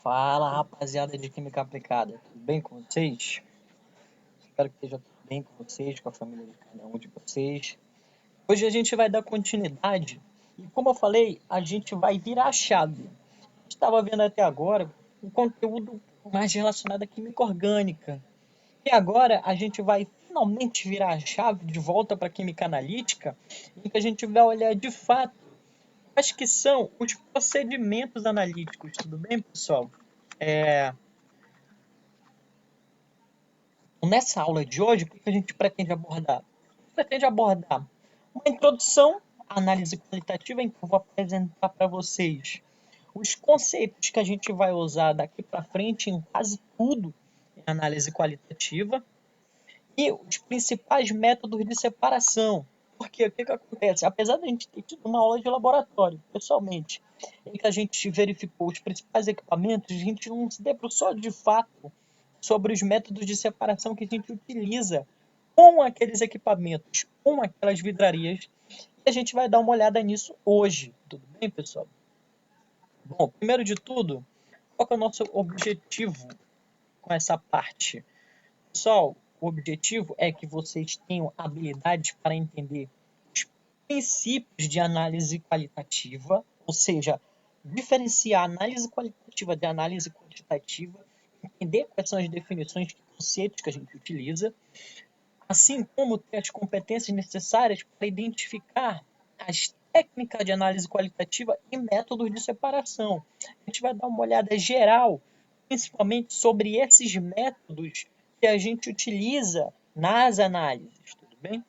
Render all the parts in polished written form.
Fala, rapaziada de Química Aplicada, tudo bem com vocês? Espero que esteja tudo bem com vocês, com a família de cada um de vocês. Hoje a gente vai dar continuidade e, como eu falei, a gente vai virar a chave. A gente estava vendo até agora um conteúdo mais relacionado à química orgânica. E agora a gente vai finalmente virar a chave de volta para a química analítica, em que a gente vai olhar de fato quais que são os procedimentos analíticos, tudo bem, pessoal? Nessa aula de hoje, o que a gente pretende abordar? Pretende abordar uma introdução à análise qualitativa, em que eu vou apresentar para vocês os conceitos que a gente vai usar daqui para frente em quase tudo em análise qualitativa e os principais métodos de separação. Porque o que acontece? Apesar de a gente ter tido uma aula de laboratório, pessoalmente, em que a gente verificou os principais equipamentos, a gente não se debruçou de fato sobre os métodos de separação que a gente utiliza com aqueles equipamentos, com aquelas vidrarias. E a gente vai dar uma olhada nisso hoje. Tudo bem, pessoal? Bom, primeiro de tudo, qual é o nosso objetivo com essa parte? Pessoal, o objetivo é que vocês tenham habilidade para entender os princípios de análise qualitativa, ou seja, diferenciar análise qualitativa de análise quantitativa, entender quais são as definições de conceitos que a gente utiliza, assim como ter as competências necessárias para identificar as técnicas de análise qualitativa e métodos de separação. A gente vai dar uma olhada geral, principalmente sobre esses métodos que a gente utiliza nas análises, tudo bem?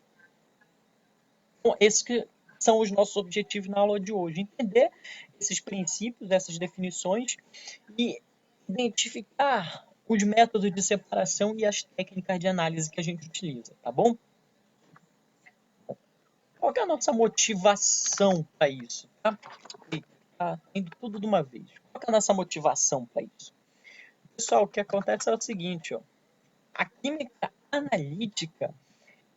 Bom, esses que são os nossos objetivos na aula de hoje. Entender esses princípios, essas definições e identificar os métodos de separação e as técnicas de análise que a gente utiliza, tá bom? Qual que é a nossa motivação para isso? Tá indo tudo de uma vez. Qual que é a nossa motivação para isso? Pessoal, o que acontece é o seguinte, ó. A química analítica,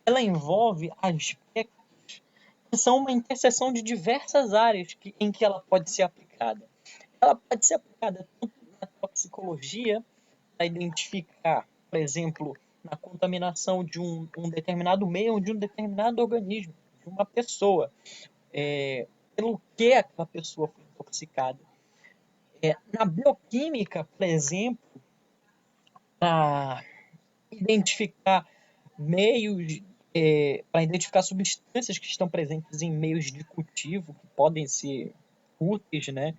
ela envolve aspectos que são uma interseção de diversas áreas em que ela pode ser aplicada. Ela pode ser aplicada tanto na toxicologia, para identificar, por exemplo, na contaminação de um determinado meio ou de um determinado organismo, de uma pessoa, pelo que aquela pessoa foi intoxicada. Na bioquímica, por exemplo, para identificar meios, para identificar substâncias que estão presentes em meios de cultivo, que podem ser úteis, né?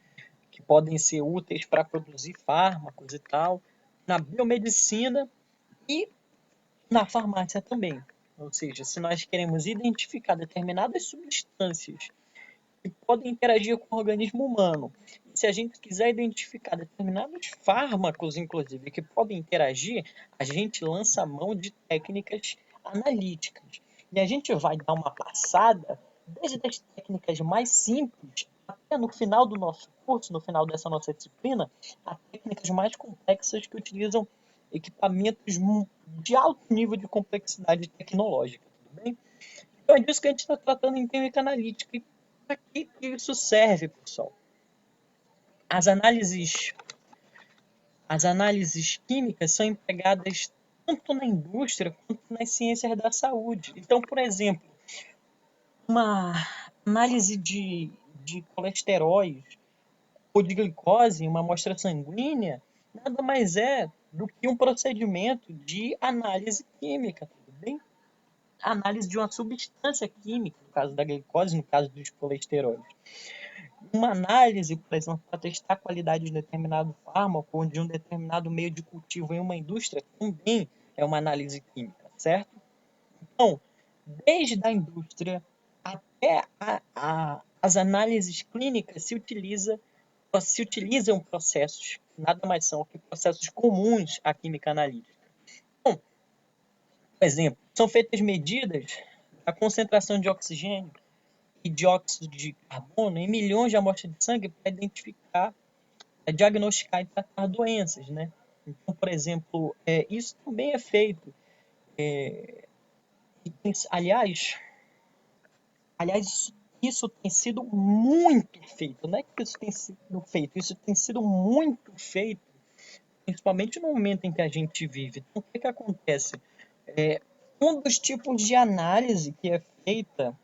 Que podem ser úteis para produzir fármacos e tal. Na biomedicina e na farmácia também. Ou seja, se nós queremos identificar determinadas substâncias que podem interagir com o organismo humano, e se a gente quiser identificar determinados fármacos, inclusive, que podem interagir, a gente lança a mão de técnicas analíticas. E a gente vai dar uma passada desde as técnicas mais simples até no final do nosso curso, no final dessa nossa disciplina, a técnicas mais complexas que utilizam equipamentos de alto nível de complexidade tecnológica, tudo bem? Então é disso que a gente está tratando em química analítica. E para que isso serve, pessoal? As análises, as análises químicas são empregadas tanto na indústria quanto nas ciências da saúde. Então, por exemplo, uma análise de colesteróis ou de glicose em uma amostra sanguínea nada mais é do que um procedimento de análise química, tudo bem? A análise de uma substância química, no caso da glicose, no caso dos colesteróis. Uma análise, por exemplo, para testar a qualidade de determinado fármaco ou de um determinado meio de cultivo em uma indústria, também é uma análise química, certo? Então, desde a indústria até as análises clínicas se utilizam processos, que nada mais são que processos comuns à química analítica. Bom, por exemplo, são feitas medidas da concentração de oxigênio e dióxido de carbono em milhões de amostras de sangue para identificar, diagnosticar e tratar doenças, né? Então, por exemplo, isso também é feito. Aliás, isso tem sido muito feito. Não é que isso tem sido feito, isso tem sido muito feito, principalmente no momento em que a gente vive. Então, o que acontece? Um dos tipos de análise que é feita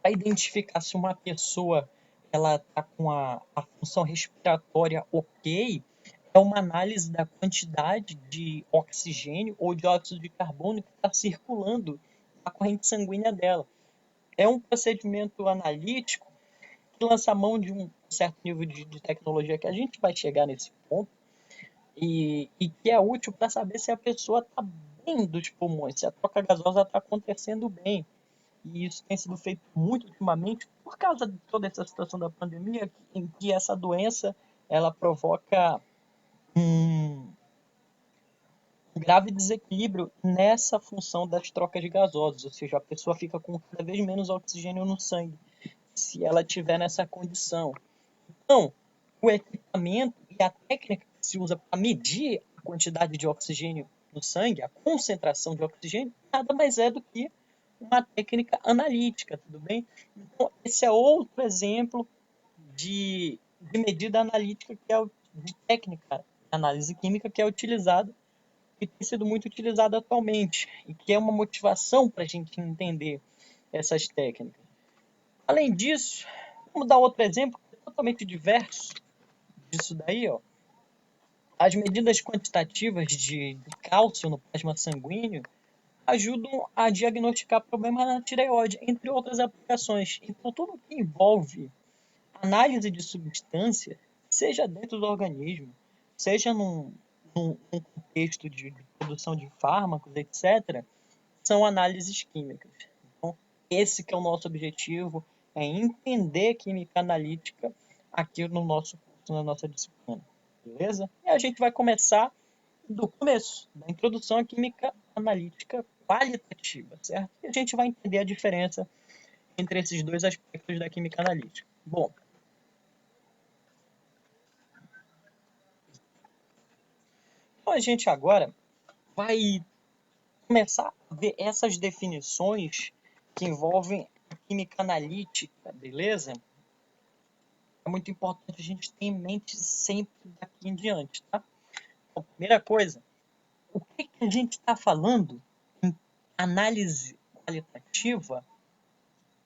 para identificar se uma pessoa ela está com a função respiratória ok, é uma análise da quantidade de oxigênio ou dióxido de carbono que está circulando na corrente sanguínea dela. É um procedimento analítico que lança a mão de um certo nível de tecnologia que a gente vai chegar nesse ponto e que é útil para saber se a pessoa está bem dos pulmões, se a troca gasosa está acontecendo bem. E isso tem sido feito muito ultimamente por causa de toda essa situação da pandemia, em que essa doença ela provoca um grave desequilíbrio nessa função das trocas gasosas, ou seja, a pessoa fica com cada vez menos oxigênio no sangue, se ela tiver nessa condição. Então, o equipamento e a técnica que se usa para medir a quantidade de oxigênio no sangue, a concentração de oxigênio, nada mais é do que uma técnica analítica, tudo bem? Então, esse é outro exemplo de medida analítica, que é de técnica de análise química que é utilizada e tem sido muito utilizada atualmente, e que é uma motivação para a gente entender essas técnicas. Além disso, vamos dar outro exemplo totalmente diverso disso daí, ó. As medidas quantitativas de cálcio no plasma sanguíneo ajudam a diagnosticar problemas na tireoide, entre outras aplicações. Então, tudo que envolve análise de substância, seja dentro do organismo, seja num contexto de produção de fármacos, etc., são análises químicas. Então, esse que é o nosso objetivo, é entender química analítica aqui no nosso curso, na nossa disciplina. Beleza? E a gente vai começar do começo, da introdução à química analítica qualitativa, certo? E a gente vai entender a diferença entre esses dois aspectos da química analítica. Bom, então a gente agora vai começar a ver essas definições que envolvem a química analítica, beleza? É muito importante a gente ter em mente sempre daqui em diante, tá? Então, primeira coisa, o que a gente está falando em análise qualitativa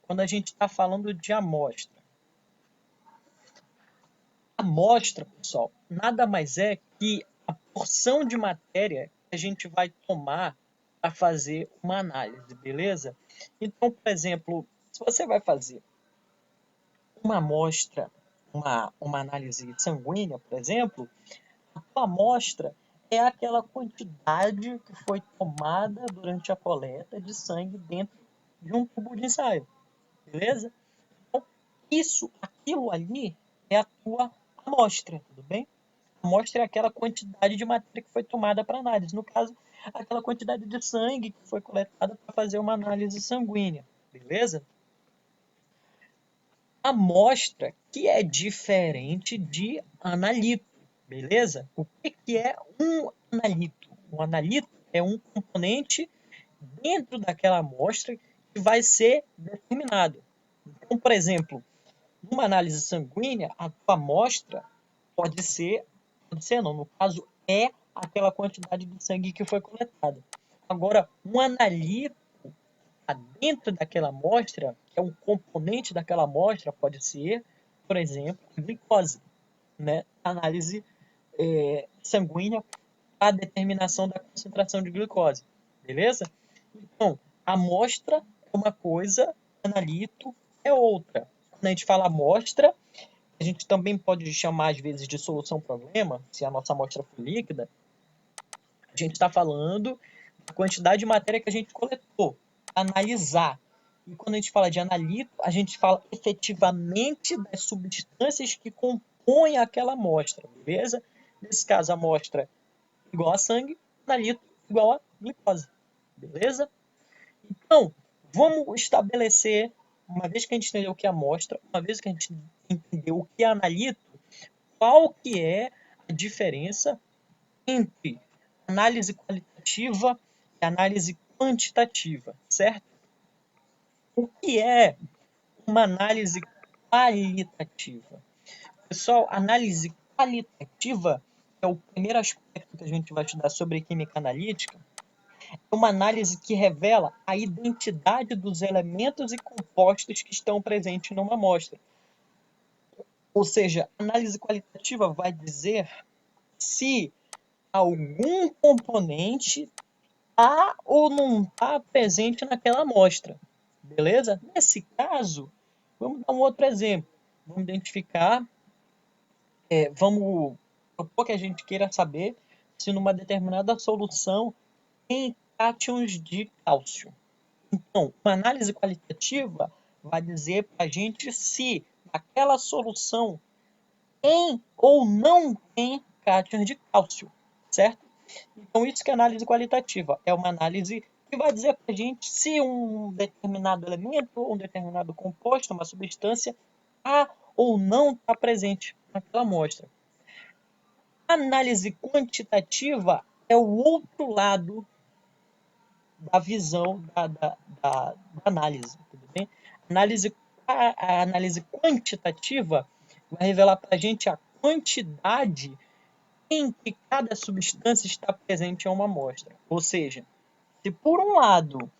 quando a gente está falando de amostra? Amostra, pessoal, nada mais é que a porção de matéria que a gente vai tomar para fazer uma análise, beleza? Então, por exemplo, se você vai fazer uma amostra, uma análise sanguínea, por exemplo, a tua amostra é aquela quantidade que foi tomada durante a coleta de sangue dentro de um tubo de ensaio, beleza? Então, aquilo ali é a tua amostra, tudo bem? A amostra é aquela quantidade de matéria que foi tomada para análise. No caso, aquela quantidade de sangue que foi coletada para fazer uma análise sanguínea, beleza? Amostra que é diferente de analito, beleza? O que é um analito? Um analito é um componente dentro daquela amostra que vai ser determinado. Então, por exemplo, numa análise sanguínea, a tua amostra pode ser não, no caso é aquela quantidade de sangue que foi coletada. Agora, um analito dentro daquela amostra, que é um componente daquela amostra, pode ser, por exemplo, a glicose, né? Análise sanguínea para a determinação da concentração de glicose, beleza? Então, amostra é uma coisa, analito é outra. Quando a gente fala amostra, a gente também pode chamar às vezes de solução-problema, se a nossa amostra for líquida, a gente está falando da quantidade de matéria que a gente coletou, analisar. E quando a gente fala de analito, a gente fala efetivamente das substâncias que compõem aquela amostra, beleza? Nesse caso, a amostra igual a sangue, analito igual a glicose, beleza? Então, vamos estabelecer, uma vez que a gente entendeu o que é amostra, uma vez que a gente entendeu o que é analito, qual que é a diferença entre análise qualitativa e análise quantitativa, certo? O que é uma análise qualitativa. Pessoal, análise qualitativa é o primeiro aspecto que a gente vai estudar sobre química analítica. É uma análise que revela a identidade dos elementos e compostos que estão presentes numa amostra. Ou seja, a análise qualitativa vai dizer se algum componente está ou não está presente naquela amostra. Beleza? Nesse caso, vamos dar um outro exemplo. Vamos identificar, vamos propor que a gente queira saber se numa determinada solução tem cátions de cálcio. Então, uma análise qualitativa vai dizer para a gente se aquela solução tem ou não tem cátions de cálcio, certo? Então, isso que é análise qualitativa. É uma análise que vai dizer para a gente se um determinado elemento, um determinado composto, uma substância, está ou não está presente naquela amostra. A análise quantitativa é o outro lado da visão da análise, tudo bem? A análise quantitativa vai revelar para a gente a quantidade em que cada substância está presente em uma amostra. Ou seja, se por um lado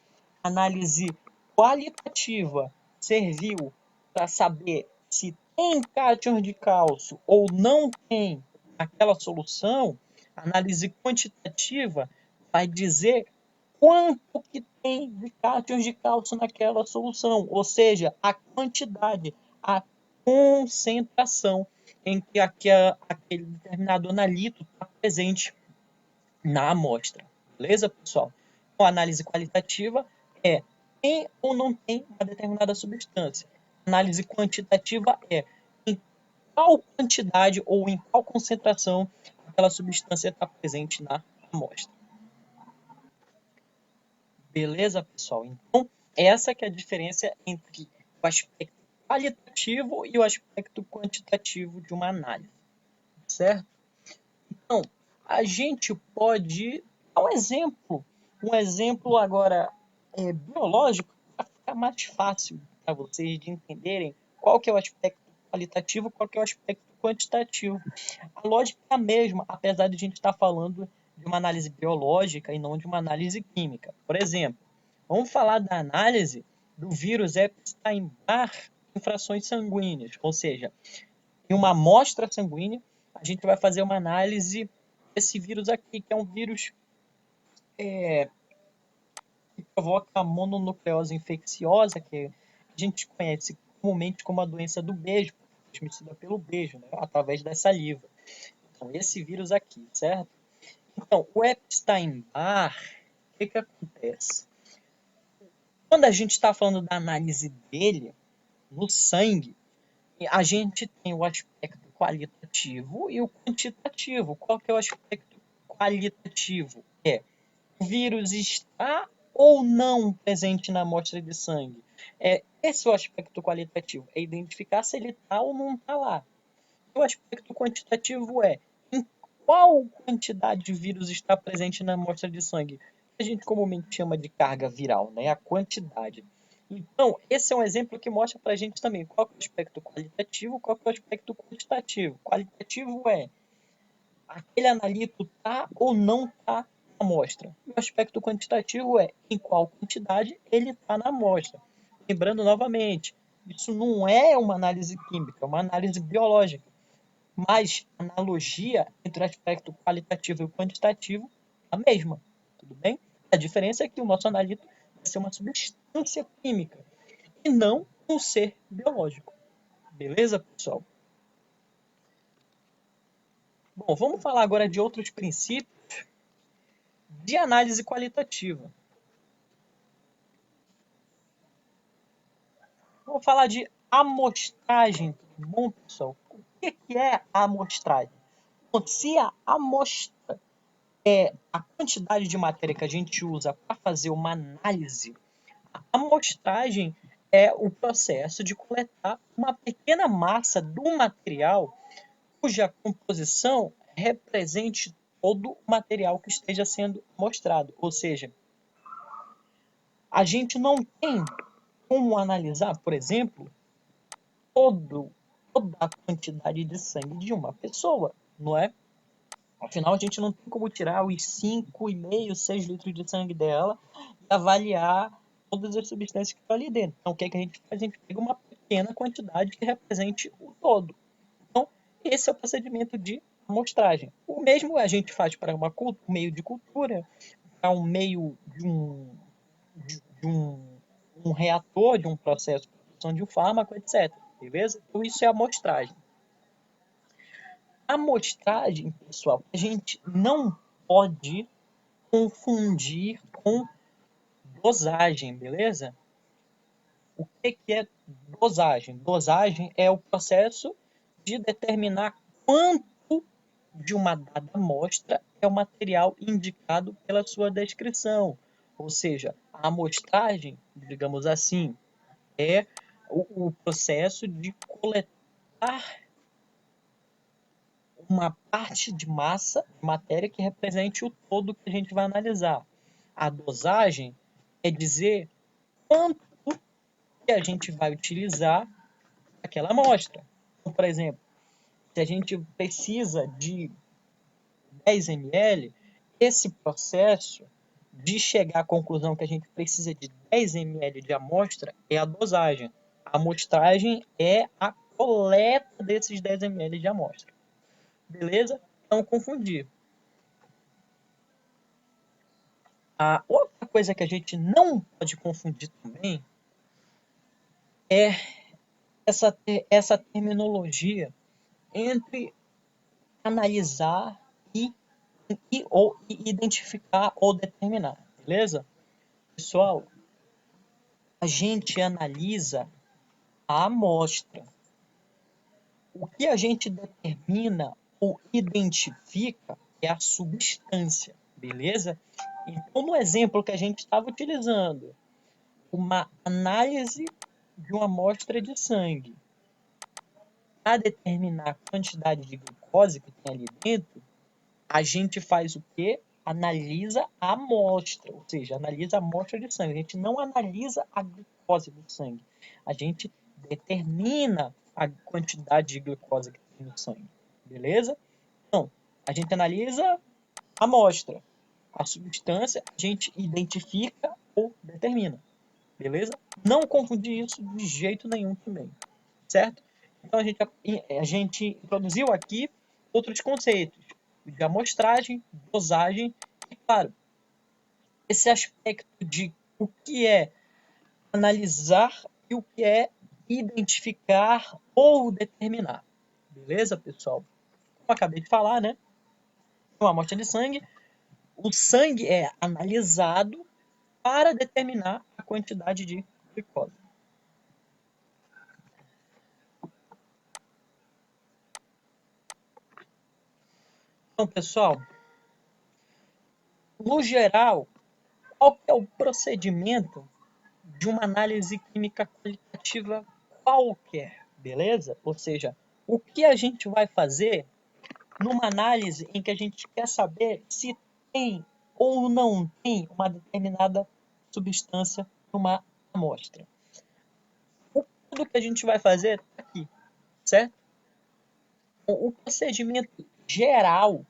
a análise qualitativa serviu para saber se tem cátions de cálcio ou não tem naquela solução, a análise quantitativa vai dizer quanto que tem de cátions de cálcio naquela solução, ou seja, a quantidade, a concentração em que aquele determinado analito está presente na amostra. Beleza, pessoal? Então, a análise qualitativa é tem ou não tem uma determinada substância. A análise quantitativa é em qual quantidade ou em qual concentração aquela substância está presente na amostra. Beleza, pessoal? Então, essa que é a diferença entre o aspecto qualitativo e o aspecto quantitativo de uma análise, certo? Então, a gente pode dar um exemplo agora biológico, para ficar mais fácil para vocês de entenderem qual que é o aspecto qualitativo e qual que é o aspecto quantitativo. A lógica é a mesma, apesar de a gente estar falando de uma análise biológica e não de uma análise química. Por exemplo, vamos falar da análise do vírus Epstein-Barr em frações sanguíneas, ou seja, em uma amostra sanguínea, a gente vai fazer uma análise desse vírus aqui, que é um vírus que provoca mononucleose infecciosa, que a gente conhece comumente como a doença do beijo, transmitida pelo beijo, né, através da saliva. Então, esse vírus aqui, certo? Então, o Epstein-Barr, o que acontece? Quando a gente está falando da análise dele no sangue, a gente tem o aspecto qualitativo e o quantitativo. Qual que é o aspecto qualitativo? O vírus está ou não presente na amostra de sangue. Esse é o aspecto qualitativo, é identificar se ele está ou não está lá. O aspecto quantitativo é em qual quantidade de vírus está presente na amostra de sangue. A gente comumente chama de carga viral, né? A quantidade. Então, esse é um exemplo que mostra para a gente também qual é o aspecto qualitativo, qual é o aspecto quantitativo. Qualitativo é aquele analito está ou não está na amostra. O aspecto quantitativo é em qual quantidade ele está na amostra. Lembrando novamente, isso não é uma análise química, é uma análise biológica. Mas a analogia entre o aspecto qualitativo e o quantitativo é a mesma, tudo bem? A diferença é que o nosso analito vai ser uma substância química e não um ser biológico. Beleza, pessoal? Bom, vamos falar agora de outros princípios de análise qualitativa. Vamos falar de amostragem, tudo bom, pessoal? O que é a amostragem? Bom, se a amostra é a quantidade de matéria que a gente usa para fazer uma análise, a amostragem é o processo de coletar uma pequena massa do material cuja composição represente todo o material que esteja sendo mostrado. Ou seja, a gente não tem como analisar, por exemplo, toda a quantidade de sangue de uma pessoa, não é? Afinal, a gente não tem como tirar os 5,5, 6 litros de sangue dela e avaliar todas as substâncias que estão ali dentro. Então, o que é que a gente faz? A gente pega uma pequena quantidade que represente o todo. Então, esse é o procedimento de amostragem. O mesmo a gente faz para um meio de cultura, para um meio de um reator, de um processo de produção de um fármaco, etc. Beleza? Então, isso é amostragem. Amostragem, pessoal, a gente não pode confundir com dosagem, beleza? O que é dosagem? Dosagem é o processo de determinar quanto de uma dada amostra é o material indicado pela sua descrição. Ou seja, a amostragem, digamos assim, é o processo de coletar uma parte de massa, matéria que represente o todo que a gente vai analisar. A dosagem é dizer quanto que a gente vai utilizar aquela amostra. Então, por exemplo, se a gente precisa de 10 ml, esse processo de chegar à conclusão que a gente precisa de 10 ml de amostra é a dosagem. A amostragem é a coleta desses 10 ml de amostra. Beleza? Não confundir. A outra coisa que a gente não pode confundir também é essa terminologia entre analisar ou identificar ou determinar, beleza? Pessoal, a gente analisa a amostra. O que a gente determina ou identifica é a substância, beleza? Então, no exemplo que a gente estava utilizando, uma análise de uma amostra de sangue para determinar a quantidade de glicose que tem ali dentro, a gente faz o quê? Analisa a amostra, ou seja, analisa a amostra de sangue. A gente não analisa a glicose do sangue. A gente determina a quantidade de glicose que tem no sangue. Beleza? Então, a gente analisa a amostra. A substância a gente identifica ou determina. Beleza? Não confundir isso de jeito nenhum também. Certo? Então, a gente introduziu aqui outros conceitos de amostragem, dosagem e, claro, esse aspecto de o que é analisar e o que é identificar ou determinar. Beleza, pessoal? Como acabei de falar, né? Uma amostra de sangue, o sangue é analisado para determinar a quantidade de glicose. Então, pessoal, no geral, qual é o procedimento de uma análise química qualitativa qualquer, beleza? Ou seja, o que a gente vai fazer numa análise em que a gente quer saber se tem ou não tem uma determinada substância numa amostra. Tudo que a gente vai fazer aqui, certo? O procedimento geral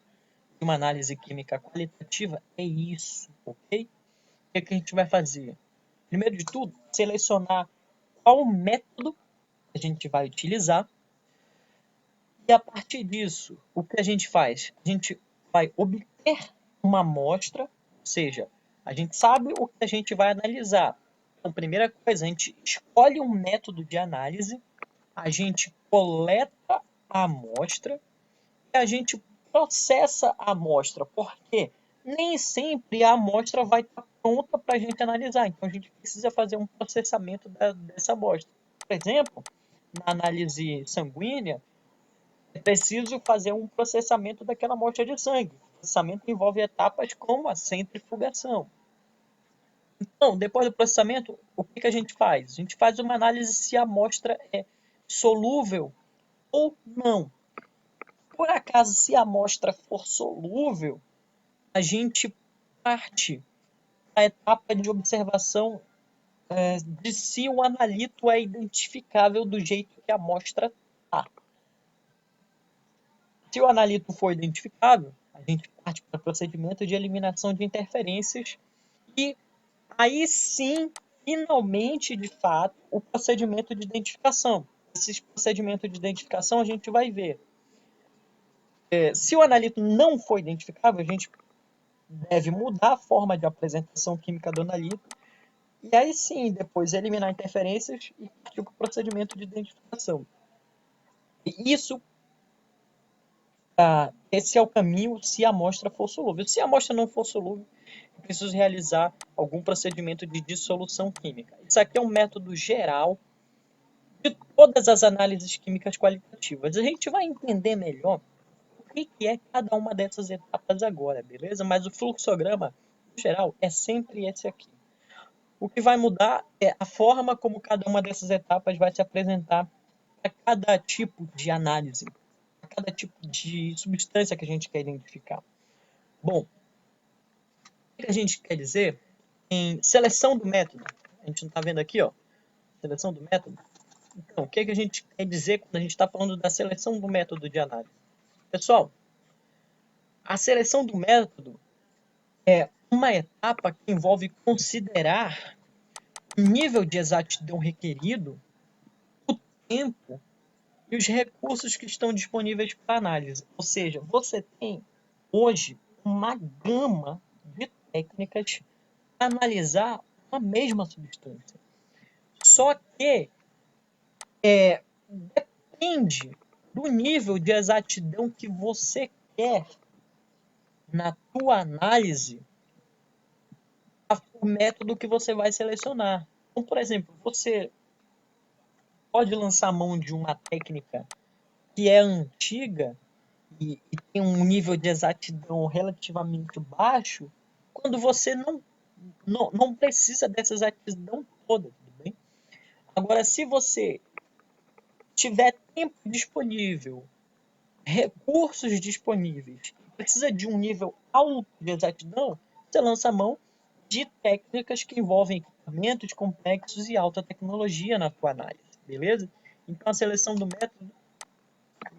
de uma análise química qualitativa é isso, ok? O que a gente vai fazer? Primeiro de tudo, selecionar qual método a gente vai utilizar. E a partir disso, o que a gente faz? A gente vai obter uma amostra, ou seja, a gente sabe o que a gente vai analisar. Então, primeira coisa, a gente escolhe um método de análise, a gente coleta a amostra e a gente processa a amostra, porque nem sempre a amostra vai estar pronta para a gente analisar. Então, a gente precisa fazer um processamento dessa amostra. Por exemplo, na análise sanguínea, é preciso fazer um processamento daquela amostra de sangue. O processamento envolve etapas como a centrifugação. Então, depois do processamento, o que a gente faz? A gente faz uma análise se a amostra é solúvel ou não. Por acaso, se a amostra for solúvel, a gente parte da etapa de observação de se o analito é identificável do jeito que a amostra está. Se o analito for identificável, a gente parte para o procedimento de eliminação de interferências e aí sim, finalmente, de fato, o procedimento de identificação. Esse procedimento de identificação a gente vai ver. Se o analito não for identificável, a gente deve mudar a forma de apresentação química do analito e aí sim, depois eliminar interferências e partir para o procedimento de identificação. E isso, esse é o caminho se a amostra for solúvel. Se a amostra não for solúvel, é preciso realizar algum procedimento de dissolução química. Isso aqui é um método geral de todas as análises químicas qualitativas. A gente vai entender melhor o que é cada uma dessas etapas agora, beleza? Mas o fluxograma, no geral, é sempre esse aqui. O que vai mudar é a forma como cada uma dessas etapas vai se apresentar a cada tipo de análise, a cada tipo de substância que a gente quer identificar. Bom, o que a gente quer dizer em seleção do método? A gente não está vendo aqui, ó, seleção do método. Então, o que a gente quer dizer quando a gente está falando da seleção do método de análise? Pessoal, a seleção do método é uma etapa que envolve considerar o nível de exatidão requerido, o tempo e os recursos que estão disponíveis para análise. Ou seja, você tem hoje uma gama de técnicas para analisar uma mesma substância. Só que depende do nível de exatidão que você quer na tua análise o método que você vai selecionar. Então, por exemplo, você pode lançar mão de uma técnica que é antiga e tem um nível de exatidão relativamente baixo, quando você não precisa dessa exatidão toda, tudo bem? Agora, se você tiver tempo disponível, recursos disponíveis, precisa de um nível alto de exatidão, você lança mão de técnicas que envolvem equipamentos complexos e alta tecnologia na sua análise, beleza? Então, a seleção do método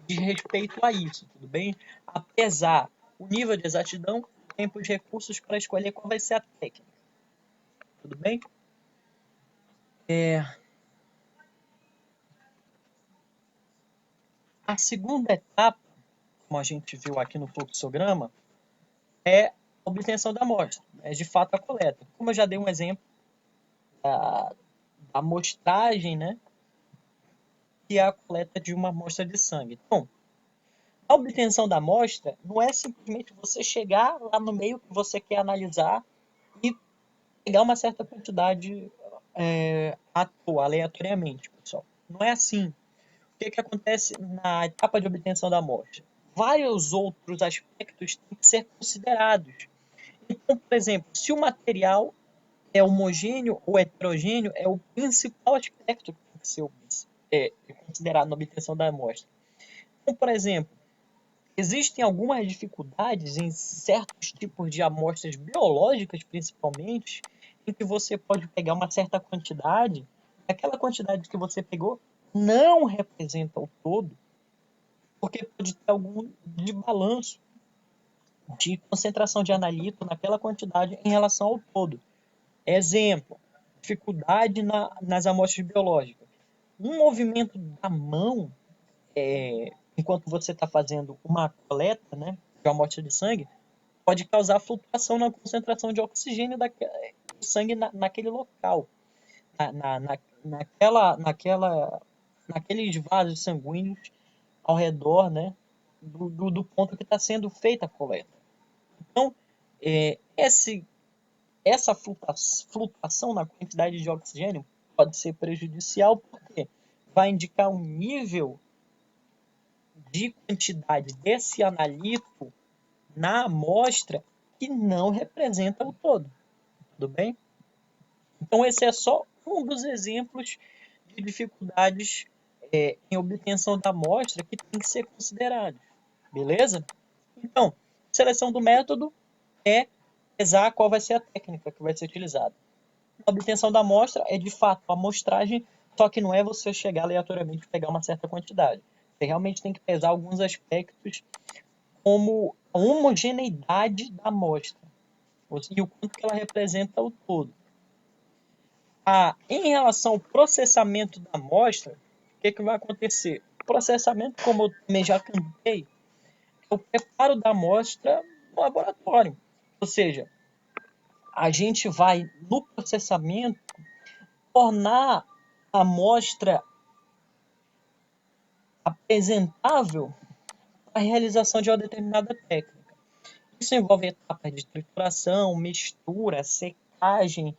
diz respeito a isso, tudo bem? Apesar o nível de exatidão, tempo de recursos para escolher qual vai ser a técnica, tudo bem? A segunda etapa, como a gente viu aqui no fluxograma, é a obtenção da amostra, é de fato a coleta. Como eu já dei um exemplo da amostragem, né, que é a coleta de uma amostra de sangue. Então, a obtenção da amostra não é simplesmente você chegar lá no meio que você quer analisar e pegar uma certa quantidade aleatoriamente, pessoal. Não é assim. O que acontece na etapa de obtenção da amostra? Vários outros aspectos têm que ser considerados. Então, por exemplo, se o material é homogêneo ou heterogêneo, é o principal aspecto que tem que ser considerado na obtenção da amostra. Então, por exemplo, existem algumas dificuldades em certos tipos de amostras biológicas, principalmente, em que você pode pegar uma certa quantidade, e aquela quantidade que você pegou não representa o todo, porque pode ter algum desbalanço de concentração de analito naquela quantidade em relação ao todo. Exemplo, dificuldade nas amostras biológicas. Um movimento da mão, enquanto você está fazendo uma coleta, né, de amostra de sangue, pode causar flutuação na concentração de oxigênio do sangue naquele local, naqueles vasos sanguíneos ao redor, né, do ponto que está sendo feita a coleta. Então, essa flutuação na quantidade de oxigênio pode ser prejudicial porque vai indicar um nível de quantidade desse analito na amostra que não representa o todo. Tudo bem? Então, esse é só um dos exemplos de dificuldades em obtenção da amostra que tem que ser considerado. Beleza? Então, seleção do método é pesar qual vai ser a técnica que vai ser utilizada. A obtenção da amostra é, de fato, a amostragem, só que não é você chegar aleatoriamente e pegar uma certa quantidade. Você realmente tem que pesar alguns aspectos, como a homogeneidade da amostra e o quanto que ela representa o todo. Em relação ao processamento da amostra, o que vai acontecer? O processamento, como eu também já cantei, é o preparo da amostra no laboratório. Ou seja, a gente vai, no processamento, tornar a amostra apresentável para a realização de uma determinada técnica. Isso envolve etapas de trituração, mistura, secagem,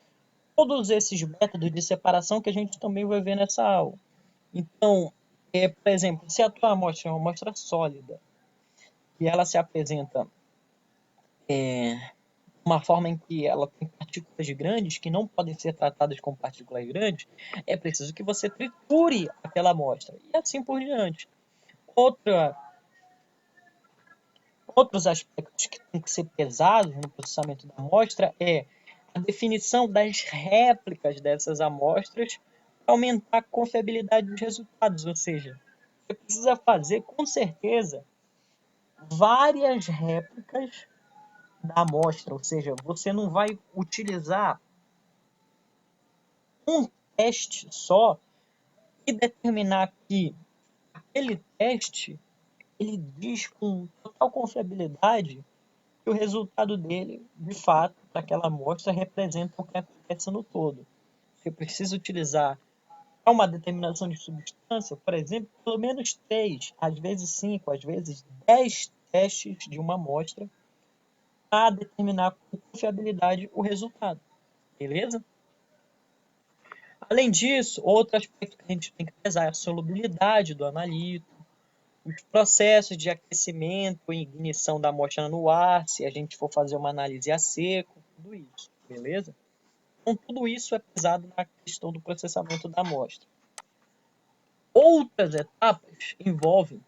todos esses métodos de separação que a gente também vai ver nessa aula. Então, por exemplo, se a tua amostra é uma amostra sólida e ela se apresenta uma forma em que ela tem partículas grandes que não podem ser tratadas como partículas grandes, é preciso que você triture aquela amostra e assim por diante. Outros aspectos que têm que ser pesados no processamento da amostra é a definição das réplicas dessas amostras para aumentar a confiabilidade dos resultados, ou seja, você precisa fazer, com certeza, várias réplicas da amostra, ou seja, você não vai utilizar um teste só e determinar que aquele teste ele diz com total confiabilidade que o resultado dele, de fato, para aquela amostra, representa o que acontece no todo. Você precisa utilizar para uma determinação de substância, por exemplo, pelo menos 3, às vezes 5, às vezes 10 testes de uma amostra para determinar com confiabilidade o resultado. Beleza? Além disso, outro aspecto que a gente tem que pesar é a solubilidade do analito, os processos de aquecimento e ignição da amostra no ar, se a gente for fazer uma análise a seco, tudo isso, beleza? Então, tudo isso é pesado na questão do processamento da amostra. Outras etapas envolvem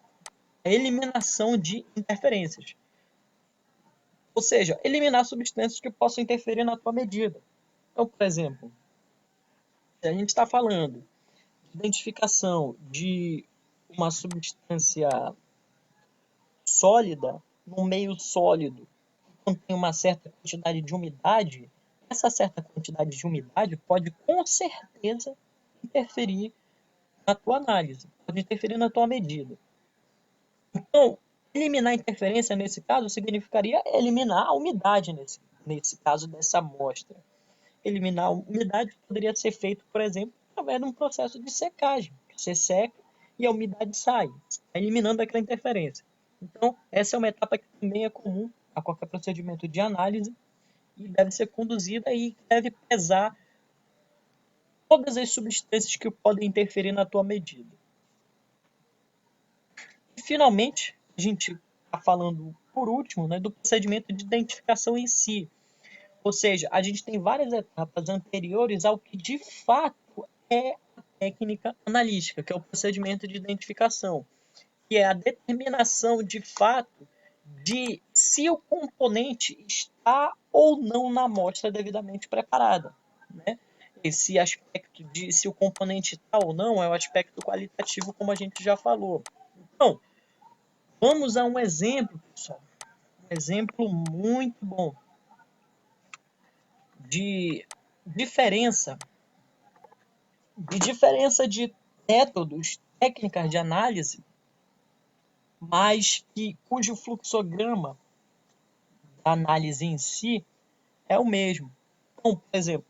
a eliminação de interferências, ou seja, eliminar substâncias que possam interferir na tua medida. Então, por exemplo, se a gente está falando de identificação de uma substância sólida num meio sólido, contém uma certa quantidade de umidade, essa certa quantidade de umidade pode com certeza interferir na tua análise, pode interferir na tua medida. Então, eliminar a interferência nesse caso significaria eliminar a umidade nesse caso dessa amostra. Eliminar a umidade poderia ser feito, por exemplo, através de um processo de secagem. Você seca e a umidade sai, eliminando aquela interferência. Então, essa é uma etapa que também é comum a qualquer procedimento de análise e deve ser conduzida e deve pesar todas as substâncias que podem interferir na tua medida. E, finalmente, a gente está falando, por último, né, do procedimento de identificação em si. Ou seja, a gente tem várias etapas anteriores ao que de fato é a técnica analítica, que é o procedimento de identificação, que é a determinação de fato de se o componente está ou não na amostra devidamente preparada, né? Esse aspecto de se o componente está ou não é o aspecto qualitativo, como a gente já falou. Então, vamos a um exemplo, pessoal. Um exemplo muito bom de diferença de métodos, técnicas de análise, mas cujo fluxograma da análise em si é o mesmo. Então, por exemplo,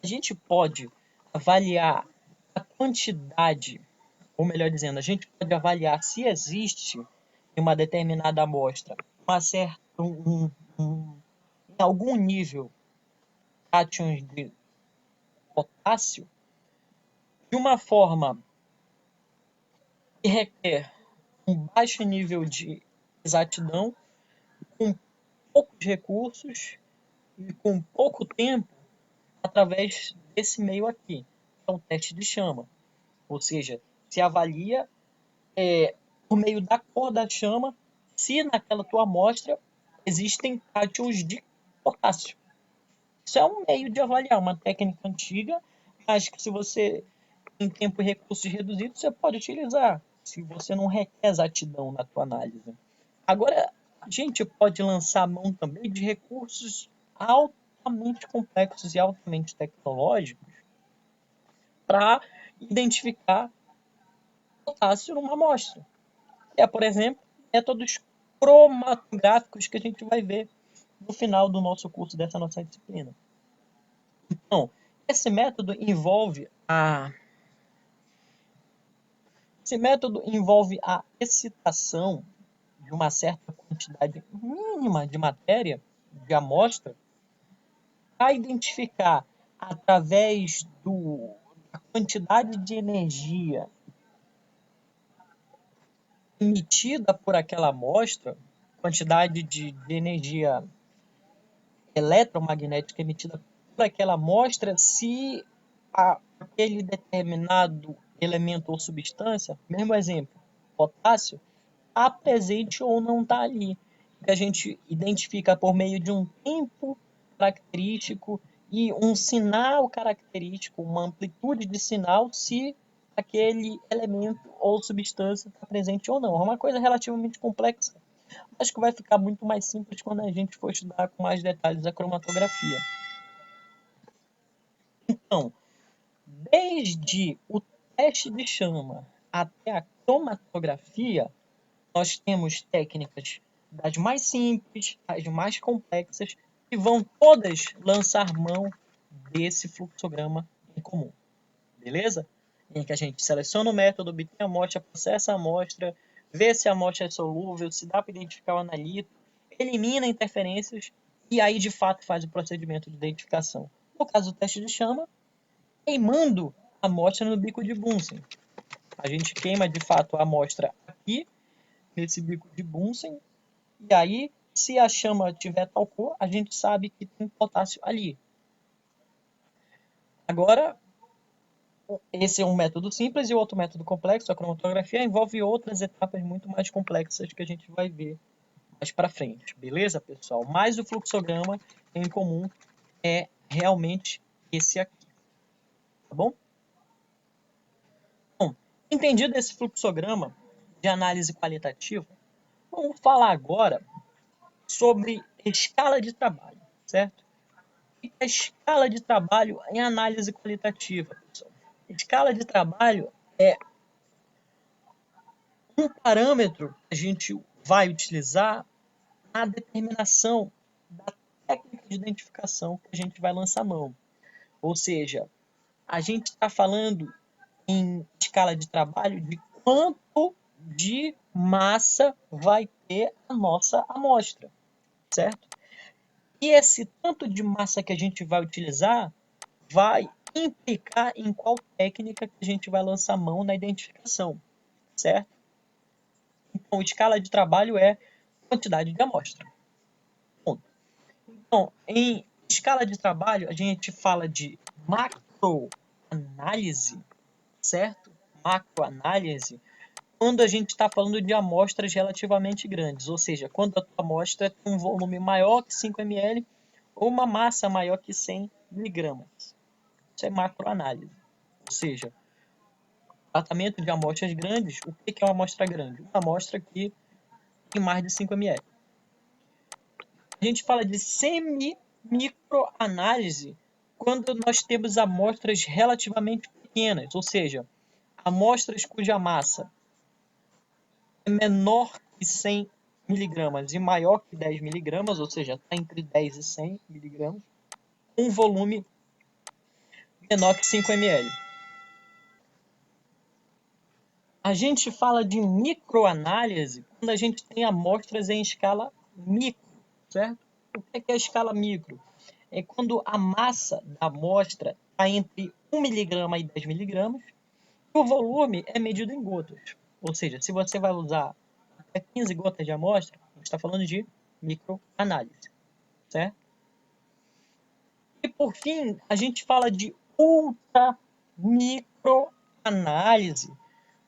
a gente pode avaliar a quantidade, ou melhor dizendo, a gente pode avaliar se existe em uma determinada amostra em algum nível cátions de potássio de uma forma que requer um baixo nível de exatidão, com poucos recursos e com pouco tempo, através desse meio aqui, que é o teste de chama. Ou seja, se avalia por meio da cor da chama se naquela tua amostra existem cátions de potássio. Isso é um meio de avaliar, uma técnica antiga, mas que se você tem tempo e recursos reduzidos, você pode utilizar, se você não requer exatidão na tua análise. Agora, a gente pode lançar a mão também de recursos altamente complexos e altamente tecnológicos para identificar potássio numa amostra. É, por exemplo, métodos cromatográficos que a gente vai ver no final do nosso curso, dessa nossa disciplina. Então, esse método envolve a excitação de uma certa quantidade mínima de matéria, de amostra, para identificar, através da quantidade de energia emitida por aquela amostra, quantidade de energia eletromagnética emitida por aquela amostra, se aquele determinado elemento ou substância, mesmo exemplo, potássio, está presente ou não está ali. Que a gente identifica por meio de um tempo característico e um sinal característico, uma amplitude de sinal, se aquele elemento ou substância está presente ou não. É uma coisa relativamente complexa. Acho que vai ficar muito mais simples quando a gente for estudar com mais detalhes a cromatografia. Então, desde o teste de chama até a cromatografia, nós temos técnicas das mais simples às mais complexas que vão todas lançar mão desse fluxograma em comum. Beleza? Em que a gente seleciona o método, obtém a amostra, processa a amostra, vê se a amostra é solúvel, se dá para identificar o analito, elimina interferências e aí de fato faz o procedimento de identificação. No caso do teste de chama, queimando a amostra no bico de Bunsen. A gente queima de fato a amostra aqui, nesse bico de Bunsen, e aí, se a chama tiver tal cor, a gente sabe que tem potássio ali. Agora, esse é um método simples e o outro método complexo, a cromatografia, envolve outras etapas muito mais complexas que a gente vai ver mais para frente, beleza, pessoal? Mas o fluxograma em comum é realmente esse aqui, tá bom? Bom, entendido esse fluxograma de análise qualitativa, vamos falar agora sobre escala de trabalho, certo? O que é a escala de trabalho em análise qualitativa, pessoal? Escala de trabalho é um parâmetro que a gente vai utilizar na determinação da técnica de identificação que a gente vai lançar a mão. Ou seja, a gente está falando em escala de trabalho de quanto de massa vai ter a nossa amostra, certo? E esse tanto de massa que a gente vai utilizar vai implicar em qual técnica que a gente vai lançar mão na identificação, certo? Então, escala de trabalho é quantidade de amostra. Ponto. Então, em escala de trabalho, a gente fala de macroanálise, certo? Macroanálise, quando a gente está falando de amostras relativamente grandes, ou seja, quando a tua amostra tem um volume maior que 5 ml ou uma massa maior que 100 miligramas. Isso é macroanálise. Ou seja, tratamento de amostras grandes, o que é uma amostra grande? Uma amostra que tem mais de 5 ml. A gente fala de semi-microanálise quando nós temos amostras relativamente pequenas, ou seja, amostras cuja massa é menor que 100 miligramas e maior que 10 miligramas, ou seja, está entre 10 e 100 miligramas, com um volume menor que 5 ml. A gente fala de microanálise quando a gente tem amostras em escala micro, certo? O que é a escala micro? É quando a massa da amostra está entre 1 miligrama e 10 miligramas e o volume é medido em gotas. Ou seja, se você vai usar até 15 gotas de amostra, a gente está falando de microanálise, certo? E por fim, a gente fala de ultra microanálise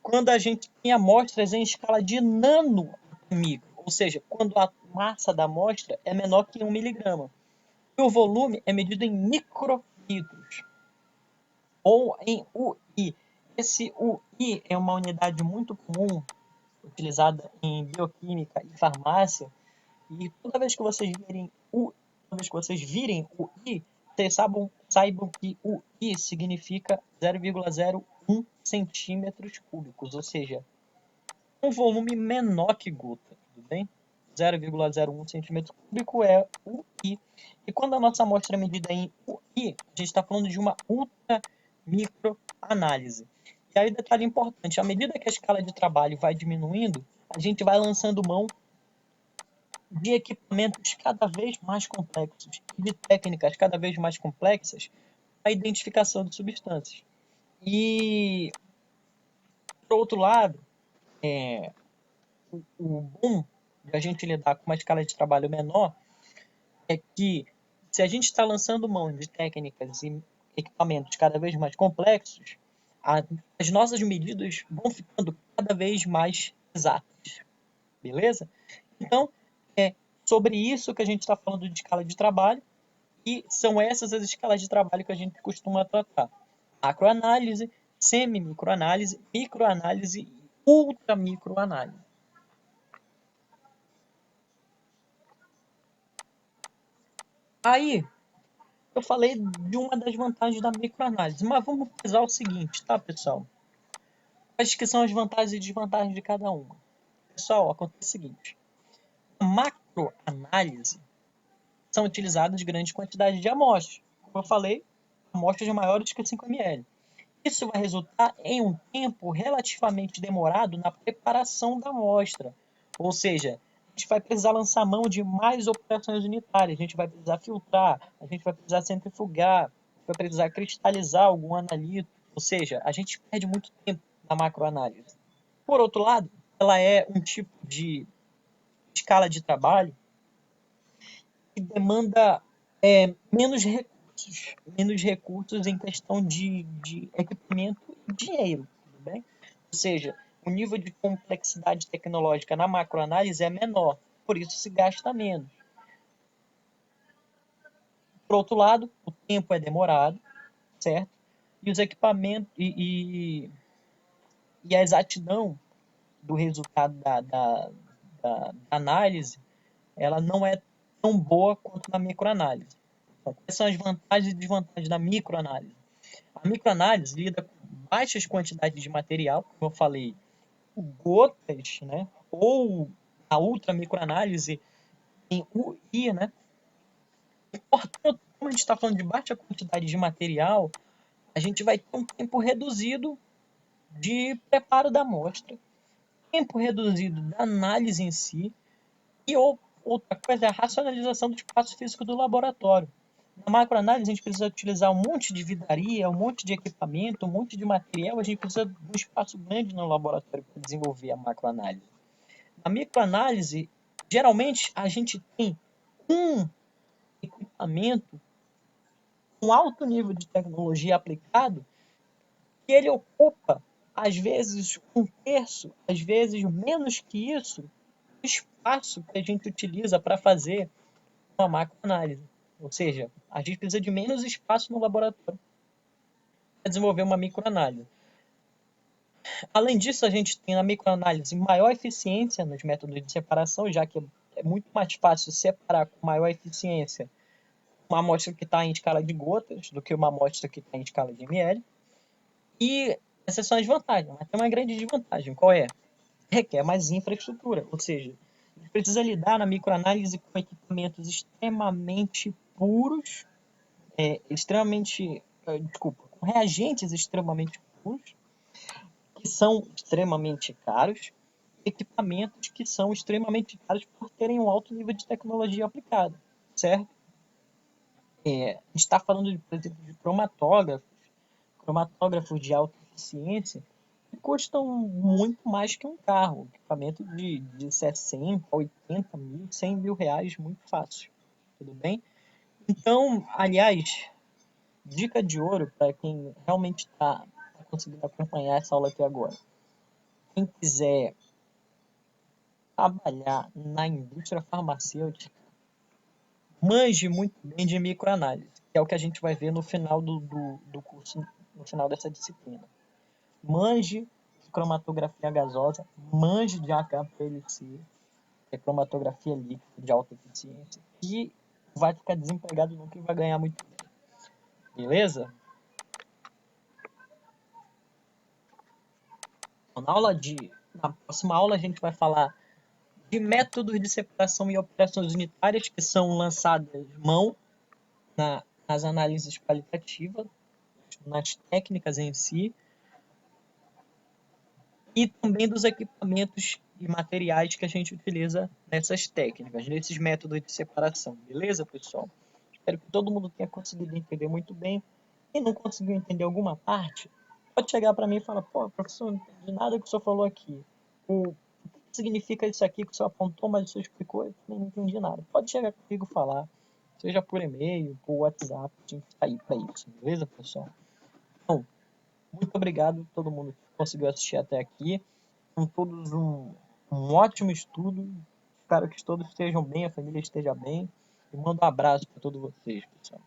quando a gente tem amostras em escala de nanomicro, ou seja, quando a massa da amostra é menor que 1 miligrama. E o volume é medido em microlitros ou em UI. Esse UI é uma unidade muito comum utilizada em bioquímica e farmácia. E toda vez que vocês virem o I, vocês saibam que o I significa 0,01 centímetros cúbicos, ou seja, um volume menor que gota, tudo bem? 0,01 centímetro cúbico é o I. E quando a nossa amostra é medida em UI, a gente está falando de uma ultra microanálise. E aí, detalhe importante, à medida que a escala de trabalho vai diminuindo, a gente vai lançando mão de equipamentos cada vez mais complexos, de técnicas cada vez mais complexas para a identificação de substâncias. E, por outro lado, o bom de a gente lidar com uma escala de trabalho menor é que, se a gente está lançando mão de técnicas e equipamentos cada vez mais complexos, as nossas medidas vão ficando cada vez mais exatas. Beleza? Então, é sobre isso que a gente está falando de escala de trabalho, e são essas as escalas de trabalho que a gente costuma tratar: macroanálise, semi-microanálise, microanálise e ultramicroanálise. Aí, eu falei de uma das vantagens da microanálise, mas vamos pesar o seguinte, tá, pessoal? Quais que são as vantagens e desvantagens de cada uma? Pessoal, acontece o seguinte: a macroanálise são utilizadas grandes quantidades de amostras. Como eu falei, amostras maiores que 5 ml. Isso vai resultar em um tempo relativamente demorado na preparação da amostra. Ou seja, a gente vai precisar lançar mão de mais operações unitárias, a gente vai precisar filtrar, a gente vai precisar centrifugar, vai precisar cristalizar algum analito. Ou seja, a gente perde muito tempo na macroanálise. Por outro lado, ela é um tipo de escala de trabalho que demanda menos recursos em questão de equipamento e dinheiro, tudo bem? Ou seja, o nível de complexidade tecnológica na macroanálise é menor, por isso se gasta menos. Por outro lado, o tempo é demorado, certo? E os equipamentos e a exatidão do resultado da análise, ela não é tão boa quanto na microanálise. Então, quais são as vantagens e desvantagens da microanálise? A microanálise lida com baixas quantidades de material, como eu falei, gotas, né? Ou a ultramicroanálise em UI, né? E, portanto, como a gente está falando de baixa quantidade de material, a gente vai ter um tempo reduzido de preparo da amostra, tempo reduzido da análise em si, e outra coisa é a racionalização do espaço físico do laboratório. Na macroanálise, a gente precisa utilizar um monte de vidraria, um monte de equipamento, um monte de material. A gente precisa de um espaço grande no laboratório para desenvolver a macroanálise. Na microanálise, geralmente, a gente tem um equipamento com alto nível de tecnologia aplicado, que ele ocupa, às vezes, um terço, às vezes menos que isso, do espaço que a gente utiliza para fazer uma macroanálise. Ou seja, a gente precisa de menos espaço no laboratório para desenvolver uma microanálise. Além disso, a gente tem na microanálise maior eficiência nos métodos de separação, já que é muito mais fácil separar com maior eficiência uma amostra que está em escala de gotas do que uma amostra que está em escala de ml. E essas são as vantagens, mas tem uma grande desvantagem. Qual é? Requer mais infraestrutura, ou seja, a gente precisa lidar na microanálise com equipamentos extremamente puros, com reagentes extremamente puros, que são extremamente caros, equipamentos que são extremamente caros por terem um alto nível de tecnologia aplicada, certo? A gente está falando, por exemplo, de cromatógrafos de alta eficiência, que custam muito mais que um carro, equipamento de 60, 80 mil, 100 mil reais, muito fácil, tudo bem? Então, aliás, dica de ouro para quem realmente está conseguindo acompanhar essa aula aqui agora. Quem quiser trabalhar na indústria farmacêutica, Manje muito bem de microanálise, que é o que a gente vai ver no final do curso, no final dessa disciplina. Manje de cromatografia gasosa, manje de HPLC, que é cromatografia líquida de alta eficiência, e vai ficar desempregado nunca e vai ganhar muito bem. Beleza? Na próxima aula a gente vai falar de métodos de separação e operações unitárias que são lançadas mão nas análises qualitativas, nas técnicas em si, e também dos equipamentos e materiais que a gente utiliza nessas técnicas, nesses métodos de separação. Beleza, pessoal? Espero que todo mundo tenha conseguido entender muito bem. Quem não conseguiu entender alguma parte, pode chegar para mim e falar, pô, professor, não entendi nada que o senhor falou aqui. O que significa isso aqui que o senhor apontou, mas o senhor explicou? Eu também não entendi nada. Pode chegar comigo e falar, seja por e-mail, por WhatsApp, a gente está aí para isso. Beleza, pessoal? Então, muito obrigado a todo mundo que conseguiu assistir até aqui. Com todos um ótimo estudo. Espero que todos estejam bem, a família esteja bem. E mando um abraço para todos vocês, pessoal.